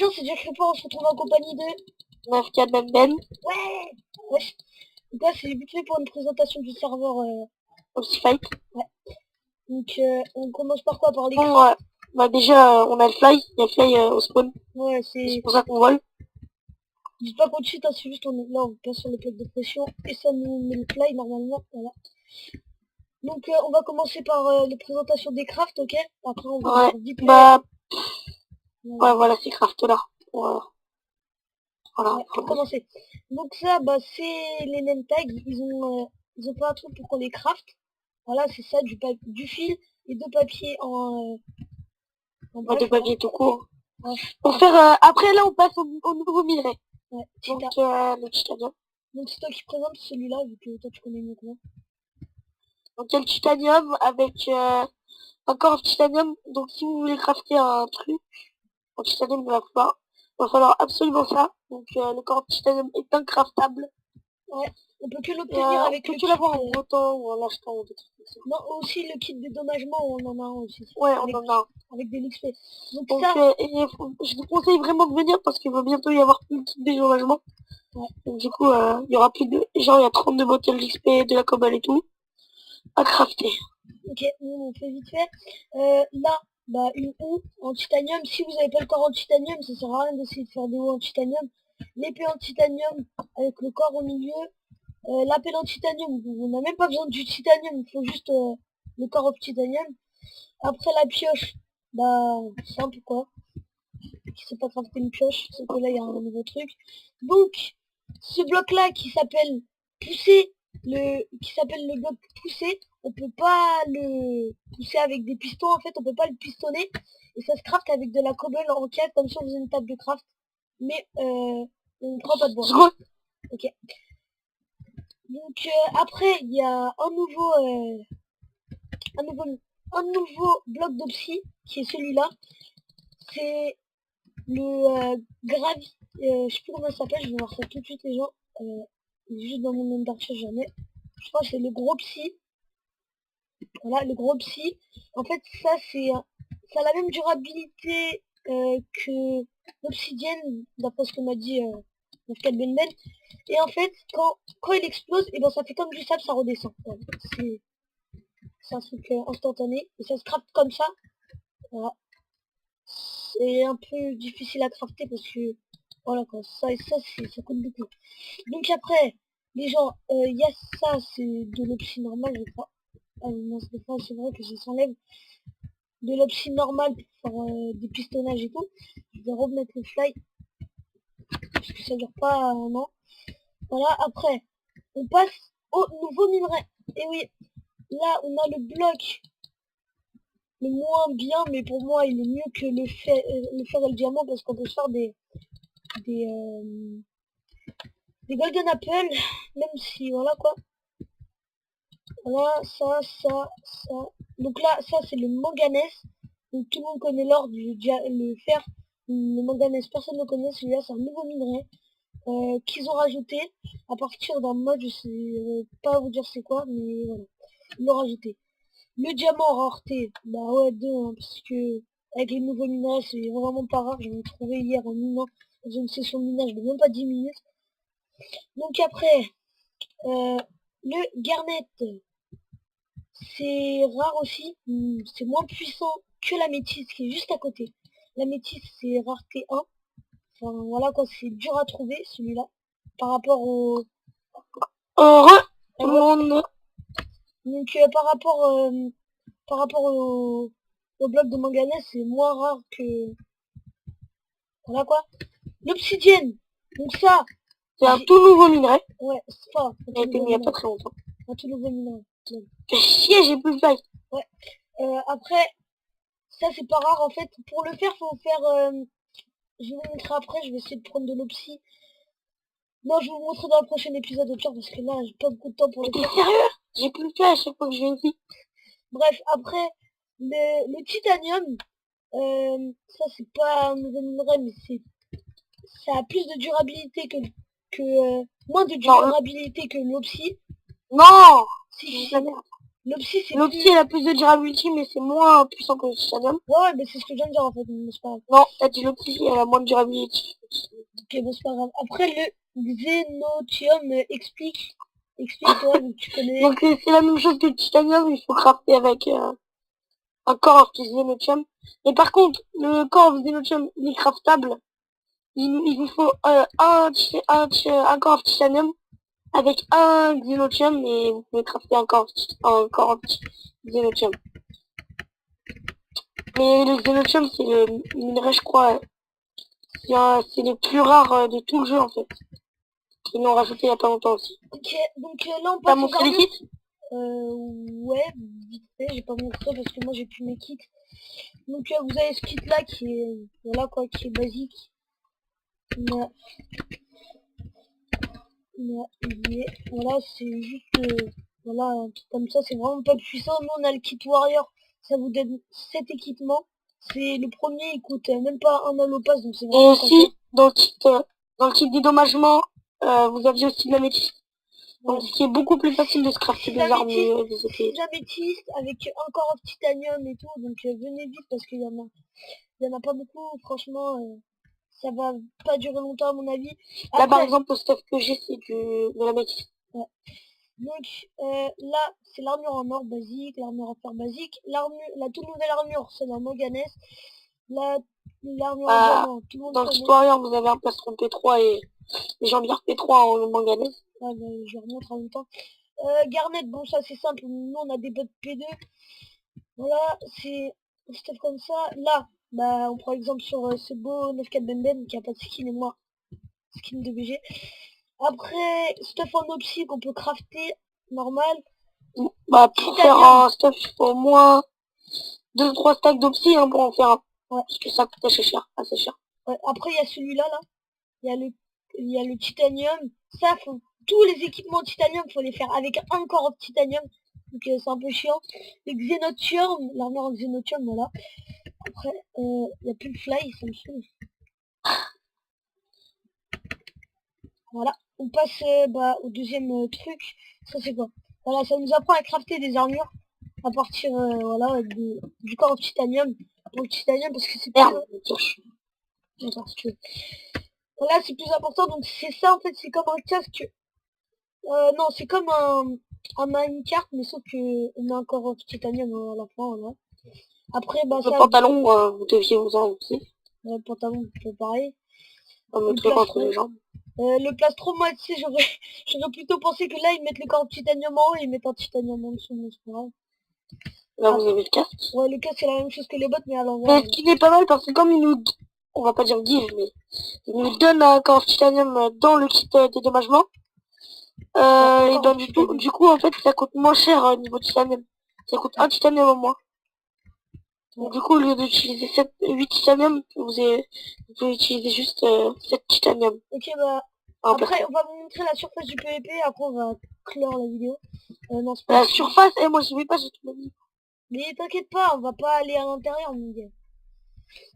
gens, c'est déjà Crépin, on se retrouve en compagnie de... 9K Ben. Ouais. Wesh. Donc là, c'est vite fait pour une présentation du serveur. Optifight. Ouais. Donc, on commence par quoi? Par les Bon, crafts. bah déjà, on a le fly. Il y a le fly au spawn. Ouais, C'est c'est... pour ça qu'on vole. Dites pas qu'on cheat, hein, c'est juste là, on passe sur le plaque de pression et ça nous met le fly normalement. Voilà. Donc, on va commencer par les présentations des crafts, ok? Après, on va Ouais. voir vite fait. Bah, Voilà. ouais, voilà, c'est craft là. Voilà. Voilà. Ouais, pour commencer. Donc ça, bah, c'est les name tags. Ils ont pas un truc pour qu'on les craft. Voilà, c'est ça, du fil et deux papiers en Bah, de bref, voilà. papier tout court. Ouais, Pour faire, après là, on passe au nouveau minerai. ouais, Donc, le titanium. Donc c'est toi qui présente celui-là, vu que toi tu connais mieux que moi. Donc, il y a le titanium avec encore un titanium. Donc, si vous voulez crafter un truc en titanium, il va falloir absolument ça. Donc, le corps de titanium est incraftable. Ouais, on peut que l'obtenir avec On le peut que kit. l'avoir en breton ou en achetant ou des trucs comme ça. Non, aussi le kit dédommagement, on en a un aussi. Ouais, avec, on en a. avec des XP. Donc Donc, ça, je vous conseille vraiment de venir parce qu'il va bientôt y avoir plus de kit dédommagement. ouais. Donc, du coup, il y aura plus de... Genre, il y a 32 bottles d'XP, de la cobalt et tout à crafter. Ok, nous on fait vite fait. Là, bah une houe en titanium. Si vous n'avez pas le corps en titanium, ça sert à rien d'essayer de faire des houes en titanium. L'épée en titanium avec le corps au milieu. L'appel en titanium, on n'a même pas besoin du titanium, il faut juste le corps en titanium. Après la pioche, bah simple quoi. Qui sait pas crafter une pioche, sauf que là il y a un nouveau truc. Donc, ce bloc là qui s'appelle pousser, le bloc pousser, on peut pas le pousser avec des pistons en fait, on peut pas le pistonner. Et ça se craft avec de la cobble en cave, comme si on faisait une table de craft. Mais on prend pas de bois. Ok. Donc après il y a un nouveau bloc d'obsi qui est celui-là. C'est le gravi. Je sais plus comment ça s'appelle, je vais voir ça tout de suite les gens. Juste dans mon nom d'archer j'en ai. Je crois que c'est le gros psy. Voilà, le gros psy. En fait ça a la même durabilité que l'obsidienne, d'après ce que m'a dit Nafkat Ben. Et en fait, quand il explose, et ben ça fait comme du sable, ça redescend. Voilà. C'est un truc instantané. Et ça se crafte comme ça. Voilà. C'est un peu difficile à crafter parce que voilà quoi, ça et ça, ça coûte beaucoup. Donc après, les gens, il y a ça, c'est de l'opsie normale, je crois. Ah non, c'est vrai que ça s'enlève. De l'opsie normale pour faire des pistonnages et tout. Je vais remettre le fly, parce que ça dure pas un an. Voilà, après, on passe au nouveau minerai. Et oui, là, on a le bloc le moins bien, mais pour moi, il est mieux que le fer et le diamant, parce qu'on peut se faire des, euh, des golden apple, même si, voilà quoi. Voilà, ça. Donc là, ça, c'est le manganèse. Donc tout le monde connaît l'or, le fer, le manganèse, personne ne le connaît. Celui-là, c'est un nouveau minerai qu'ils ont rajouté à partir d'un mode, je sais pas vous dire c'est quoi, mais voilà, ils l'ont rajouté. Le diamant en rareté, bah ouais, deux, hein, parce que avec les nouveaux minerais, c'est vraiment pas rare. J'en ai trouvé hier en minant dans une session de minage de même pas 10 minutes. Donc après, le garnet, c'est rare aussi, c'est moins puissant que la métisse qui est juste à côté. La métisse, c'est rareté 1. Enfin voilà quoi, c'est dur à trouver celui-là par rapport Heureux tout le monde. Donc par rapport au bloc de manganèse, c'est moins rare que... Voilà quoi. L'obsidienne. Donc ça, C'est un tout nouveau minerai. ouais, c'est pas un Il a tout été nouveau mis il y a pas minerai. très longtemps. Un tout nouveau minerai. Ouais. Fais chier, j'ai plus de bail. Ouais. Après, ça c'est pas rare en fait. Pour le faire, faut faire... je vais vous montrer après, je vais essayer de prendre de l'opsie. Non, je vais vous montrer dans le prochain épisode au pire, parce que là, j'ai pas beaucoup de temps pour Mais le t'es faire. sérieux? J'ai plus de fly à chaque fois que je viens ici. Bref, après, le titanium, ça c'est pas un nouveau minerai, mais ça a plus de durabilité moins de Non, durabilité que l'opsie. non! Si, C'est si, de la si. merde. L'Opsi, c'est L'Opsi, plus... elle a plus de durability, mais c'est moins puissant que le titanium. Ouais, mais c'est ce que je viens de dire, en fait, mais c'est pas grave. Non, t'as dit l'Opsi, elle a moins de durability. Ok, bon, c'est pas grave. Après, le Xenotium, explique-toi, vu que tu connais. Donc c'est la même chose que le titanium, il faut crafter avec un core of Xenotium. Et par contre, le core of Xenotium, il est craftable. Il vous faut un core of titanium avec un Xenotium et vous pouvez crafter un core of Xenotium. Mais le Xenotium, c'est le minerai, je crois, c'est le plus rare de tout le jeu en fait. Ils l'ont rajouté il y a pas longtemps aussi. Ok, donc là, on T'as passe aux montré les armures. kits? Ouais, vite fait, j'ai pas montré parce que moi, j'ai plus mes kits. Donc, vous avez ce kit-là qui est, voilà, quoi, qui est basique. Mais, voilà, c'est juste, voilà, un truc comme ça, c'est vraiment pas puissant. Nous, on a le kit Warrior, ça vous donne 7 équipements. C'est le premier, il coûte même pas un holopass, donc c'est Et vraiment pas cher. aussi, dans le kit dédommagement, vous aviez aussi de la métis. Donc Voilà. ce qui est beaucoup plus facile de se crafter des armes et des épées. L'améthyste avec un corps of titanium et tout, donc venez vite parce il y en a pas beaucoup, franchement, ça va pas durer longtemps à mon avis. Là par Après, exemple, le stuff que j'ai, c'est de la métis. ouais. Donc là, c'est l'armure en or basique, l'armure en fer basique, la toute nouvelle armure, c'est la manganèse, la, l'armure en Bah, diamant, tout le monde dans le kit connaît. Warrior, vous avez un plastron P3 et les jambières P3 en manganèse. Ouais, bah, je remonte en même temps. Garnet, bon ça c'est simple, nous on a des bottes P2, voilà, c'est stuff comme ça. Là, bah on prend exemple sur ce beau 9-4 Ben qui a pas de skin et moi, skin de BG. Après, stuff en opsi qu'on peut crafter, normal. Bah, pour faire Titanium, un stuff, il faut au moins 2 ou 3 stacks d'opsi hein, pour en faire un. ouais, Parce que ça coûte assez cher, assez cher. ouais. Après il y a celui-là, là. Il y a le titanium. Ça, tous les équipements titanium, faut les faire avec un corps of titanium. Donc c'est un peu chiant. Le xénotium, l'armure en xénotium, voilà. Après, il n'y a plus le fly, ça me saoule. Voilà. On passe bah, au deuxième truc. Ça c'est quoi? Voilà, ça nous apprend à crafter des armures à partir voilà, du corps of titanium. Pour le titanium parce que c'est plus... Merde, Attends, si tu veux. Voilà, c'est plus important. Donc c'est ça en fait, c'est comme un casque. Non, c'est comme un Minecraft, mais sauf que on a encore un titanium à la fin, voilà. Après, bah le ça, pantalon, vous deviez vous en aussi. le pantalon, c'est pareil. Comme le Le truc entre les plastron. jambes. Le plastron, moi, tu sais, j'aurais plutôt pensé que là, ils mettent le corps de titanium en haut et ils mettent un titanium en dessous, mais c'est pas grave. Là, Ah, vous avez le casque. ouais, le cas, c'est la même chose que les bottes, mais à l'envers. Mais ce qui est pas mal parce que comme il nous, on va pas dire give, mais il nous donne un corps titanium dans le kit dédommagement. Et ben du coup, en fait, ça coûte moins cher niveau titanium. Ça coûte un titanium en moins. Donc, du coup, au lieu d'utiliser 8 titanium, vous pouvez utiliser juste 7 titanium. Ok, bah, En après, plastron. on va vous montrer la surface du PVP, après, on va clore la vidéo. Non, c'est pas La vrai. surface, moi je vais pas, j'ai tout mis. Mais t'inquiète pas, on va pas aller à l'intérieur, mon gars.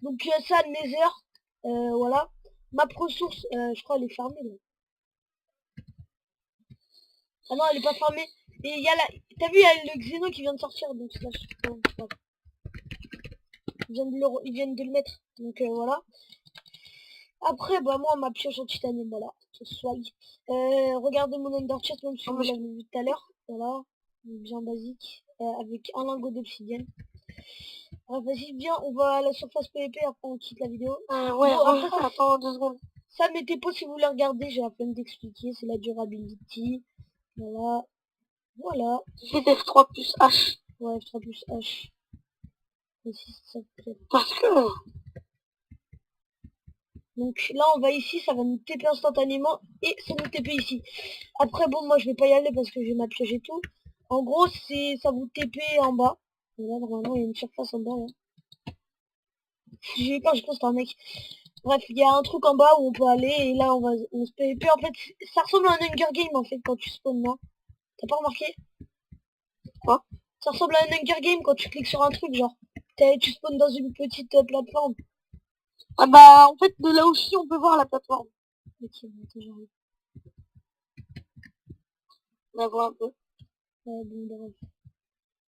Donc ça, Nether, voilà. Map ressources, je crois elle est fermée là. Ah non, elle est pas fermée. Et il y a la... T'as vu, il y a le Xeno qui vient de sortir, donc là, je sais pas. Ils viennent de le mettre. Donc voilà. Après, bah moi, ma pioche en titanium, voilà. Ce swag. Regardez mon under chest, même si vous l'avez vu tout à l'heure. Voilà. Bien basique. Avec un lingot d'obsidienne. Vas-y, bien, on va à la surface PVP, après on quitte la vidéo. Ouais, Bon, après ça, attends 2 secondes. ça mettez pas si vous voulez regarder, j'ai la peine d'expliquer, c'est la durability. Voilà. Voilà. J'ai F3 plus H. Ouais, F3 plus H. Ici, ça te plaît. Parce que, Donc là, on va ici, ça va nous TP instantanément et ça nous TP ici. Après, bon, moi, je vais pas y aller parce que j'ai ma pioche et tout. En gros, ça vous TP en bas. Et là, normalement, il y a une surface en bas, là. J'ai eu peur, je pense que c'est un mec. Bref, il y a un truc en bas où on peut aller et là, on se PVP. En fait, ça ressemble à un Hunger Game, en fait, quand tu spawns, non? T'as pas remarqué? quoi? Ça ressemble à un Hunger Game quand tu cliques sur un truc, genre. Tu spawns dans une petite plateforme. Ah bah, en fait, de là où je suis, on peut voir la plateforme. Ok, bon, attends, j'arrive. On la voit un peu. Bon, bref.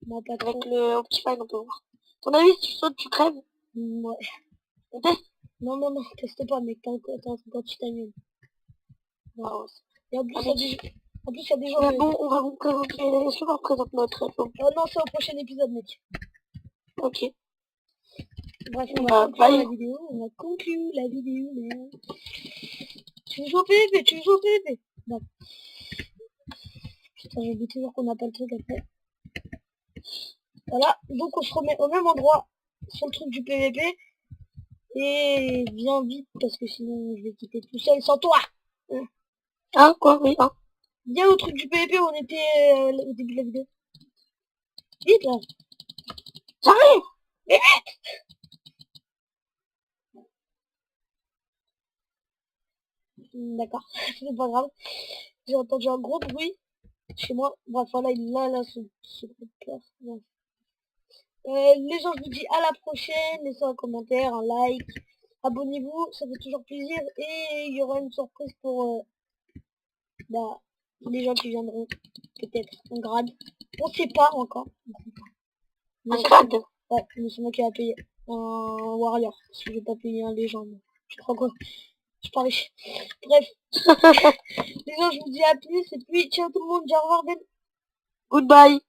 Non, pas Avec trop. le Optifine, on peut voir. Ton avis, si tu sautes, tu crèves. Ouais. On teste. Non, non, non, teste pas, mec, t'as un truc en titanium. Ouais. Ah, ouais. Et en plus, Ah, il y a mec. en plus, il y a des gens... Mais bon, on va vous présenter. Est-ce qu'on représente notre iPhone? Oh non, c'est au prochain épisode, mec. Ok. Bref, on va Bah, conclure la bye. vidéo. On va conclure la vidéo, mais... Tu veux jouer au PVP, tu veux jouer au PVP. Non. Putain, j'oublie toujours qu'on n'a pas le truc après. Voilà, donc on se remet au même endroit sur le truc du PVP. Et viens vite, parce que sinon je vais quitter tout seul sans toi. Ah, quoi, oui, hein. Viens au truc du PVP où on était au début de la vidéo. Vite là. J'arrive. D'accord, c'est pas grave. J'ai entendu un gros bruit chez moi. Bref, voilà, il a là ce gros de place. Bref. Les gens, je vous dis à la prochaine. Laissez un commentaire, un like. Abonnez-vous, ça fait toujours plaisir. Et il y aura une surprise pour bah, les gens qui viendront. Peut-être en grade. On sait pas encore. Un Mais grade. ouais, mais c'est moi qui a payé un warrior. Parce que j'ai pas payé un légende. Je crois quoi. Je suis pas riche. Bref, les gens, je vous dis à plus. Et puis, ciao tout le monde. Au revoir, Ben. Goodbye.